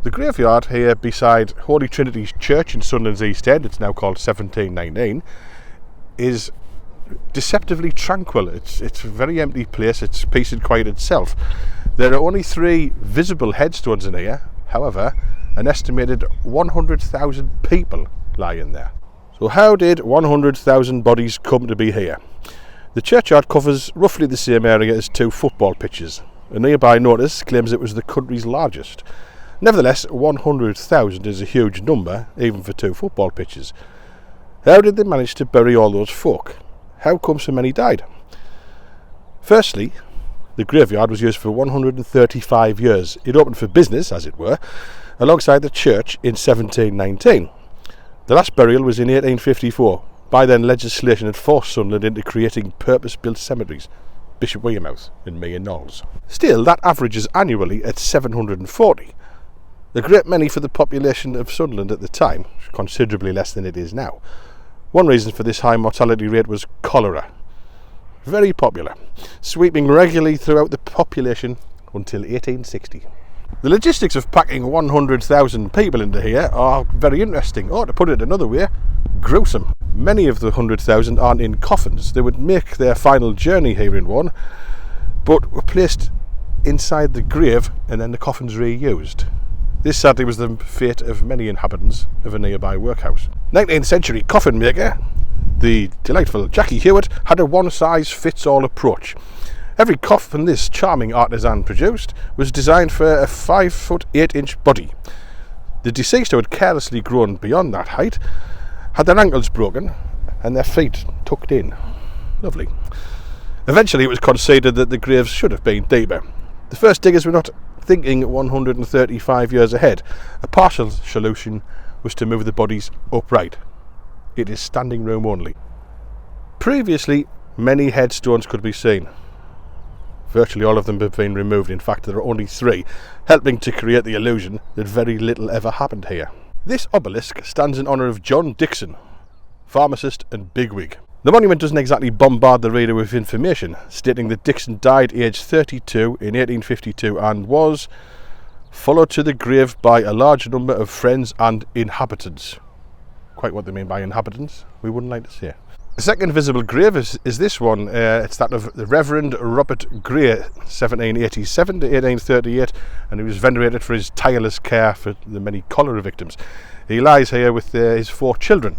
The graveyard here beside Holy Trinity Church in Sunderland's East End, it's now called 1719, is deceptively tranquil. It's a very empty place, it's peace and quiet itself. There are only 3 visible headstones in here, however, an estimated 100,000 people lie in there. So how did 100,000 bodies come to be here? The churchyard covers roughly the same area as 2 football pitches. A nearby notice claims it was the country's largest. Nevertheless, 100,000 is a huge number, even for 2 football pitches. How did they manage to bury all those folk? How come so many died? Firstly, the graveyard was used for 135 years. It opened for business, as it were, alongside the church in 1719. The last burial was in 1854. By then, legislation had forced Sunderland into creating purpose-built cemeteries. Bishop Wearmouth and Meighan Knowles. Still, that averages annually at 740. A great many for the population of Sunderland at the time, considerably less than it is now. One reason for this high mortality rate was cholera. Very popular, sweeping regularly throughout the population until 1860. The logistics of packing 100,000 people into here are very interesting, or to put it another way, gruesome. Many of the 100,000 aren't in coffins. They would make their final journey here in one, but were placed inside the grave and then the coffins reused. This sadly was the fate of many inhabitants of a nearby workhouse. 19th century coffin maker, the delightful Jackie Hewitt, had a one-size-fits-all approach. Every coffin this charming artisan produced was designed for a 5'8" body. The deceased, who had carelessly grown beyond that height, had their ankles broken and their feet tucked in. Lovely. Eventually it was conceded that the graves should have been deeper. The first diggers were not thinking 135 years ahead. A partial solution was to move the bodies upright. It is standing room only. Previously, many headstones could be seen. Virtually all of them have been removed. In fact, there are only 3, helping to create the illusion that very little ever happened here. This obelisk stands in honour of John Dixon, pharmacist and bigwig. The monument doesn't exactly bombard the reader with information, stating that Dixon died aged 32 in 1852 and was followed to the grave by a large number of friends and inhabitants. Quite what they mean by inhabitants, we wouldn't like to say. The second visible grave is this one. It's that of the Reverend Robert Gray, 1787 to 1838, and he was venerated for his tireless care for the many cholera victims. He lies here with his 4 children.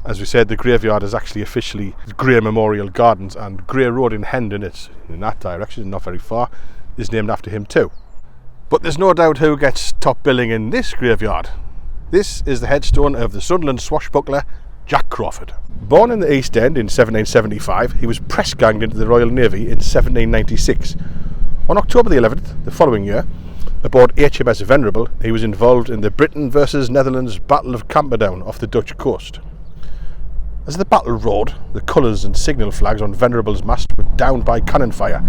As we said, the graveyard is actually officially Gray Memorial Gardens, and Gray Road in Hendon, it's in that direction, not very far, is named after him too. But there's no doubt who gets top billing in this graveyard. This is the headstone of the Sunderland swashbuckler Jack Crawford. Born in the East End in 1775, he was press-ganged into the Royal Navy in 1796. On October the 11th, the following year, aboard HMS Venerable, he was involved in the Britain versus Netherlands Battle of Camperdown off the Dutch coast. As the battle roared, the colours and signal flags on Venerable's mast were downed by cannon fire.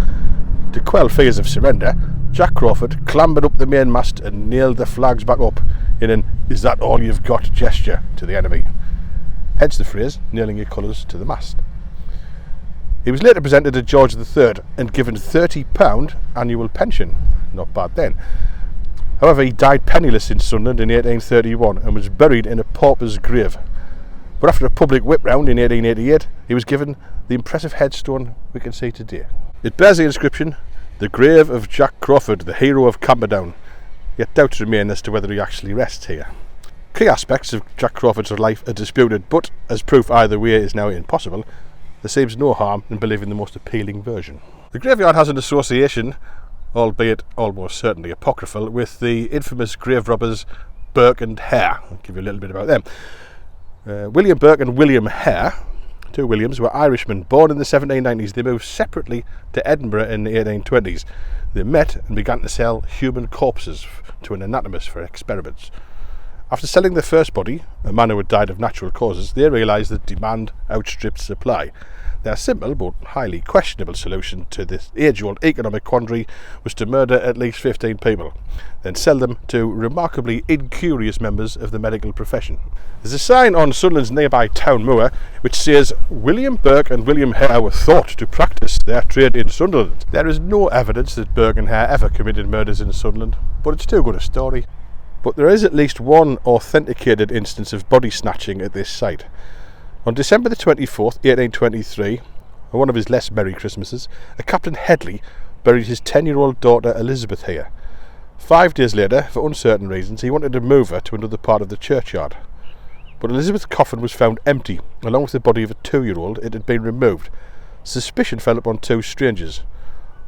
To quell fears of surrender, Jack Crawford clambered up the mainmast and nailed the flags back up in an "is that all you've got" gesture to the enemy. Hence the phrase, nailing your colours to the mast. He was later presented to George III and given £30 annual pension. Not bad then. However, he died penniless in Sunderland in 1831 and was buried in a pauper's grave. But after a public whip round in 1888, he was given the impressive headstone we can see today. It bears the inscription, "The grave of Jack Crawford, the hero of Camperdown," yet doubts remain as to whether he actually rests here. Key aspects of Jack Crawford's life are disputed, but as proof either way is now impossible, there seems no harm in believing the most appealing version. The graveyard has an association, albeit almost certainly apocryphal, with the infamous grave robbers Burke and Hare. I'll give you a little bit about them. William Burke and William Hare, 2 Williams, were Irishmen born in the 1790s. They moved separately to Edinburgh in the 1820s. They met and began to sell human corpses to an anatomist for experiments. After selling their first body, a man who had died of natural causes, they realised that demand outstripped supply. Their simple but highly questionable solution to this age-old economic quandary was to murder at least 15 people, then sell them to remarkably incurious members of the medical profession. There's a sign on Sunderland's nearby town moor which says, "William Burke and William Hare were thought to practice their trade in Sunderland." There is no evidence that Burke and Hare ever committed murders in Sunderland, but it's too good a story. But there is at least one authenticated instance of body snatching at this site. On December the 24th, 1823, on one of his less merry Christmases, a Captain Headley buried his 10-year-old daughter Elizabeth here. 5 days later, for uncertain reasons, he wanted to move her to another part of the churchyard. But Elizabeth's coffin was found empty, along with the body of a 2-year-old. It had been removed. Suspicion fell upon 2 strangers,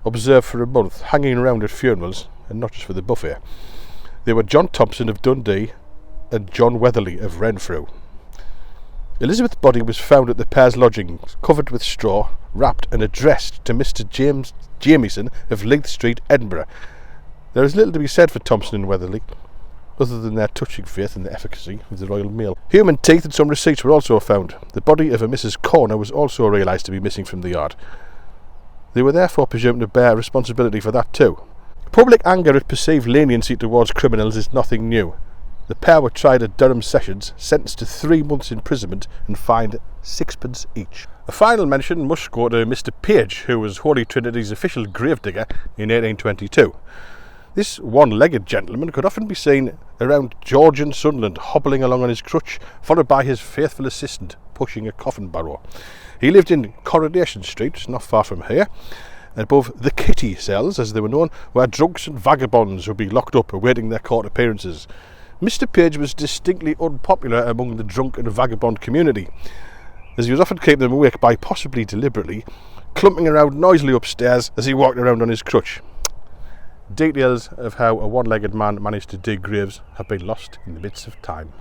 observed for a month, hanging around at funerals, and not just for the buffet. They were John Thompson of Dundee and John Weatherly of Renfrew. Elizabeth's body was found at the pair's lodgings, covered with straw, wrapped and addressed to Mr. James Jamieson of Leith Street, Edinburgh. There is little to be said for Thompson and Weatherly, other than their touching faith in the efficacy of the Royal Mail. Human teeth and some receipts were also found. The body of a Mrs. Corner was also realised to be missing from the yard. They were therefore presumed to bear responsibility for that too. Public anger at perceived leniency towards criminals is nothing new. The pair were tried at Durham Sessions, sentenced to 3 months' imprisonment and fined 6pence each. A final mention must go to Mr. Page, who was Holy Trinity's official gravedigger in 1822. This one-legged gentleman could often be seen around Georgian Sunderland, hobbling along on his crutch, followed by his faithful assistant pushing a coffin barrow. He lived in Coronation Street, not far from here. Above the kitty cells, as they were known, were drunks and vagabonds who would be locked up awaiting their court appearances. Mr. Page was distinctly unpopular among the drunk and vagabond community, as he was often keeping them awake by, possibly deliberately, clumping around noisily upstairs as he walked around on his crutch. Details of how a one-legged man managed to dig graves have been lost in the midst of time.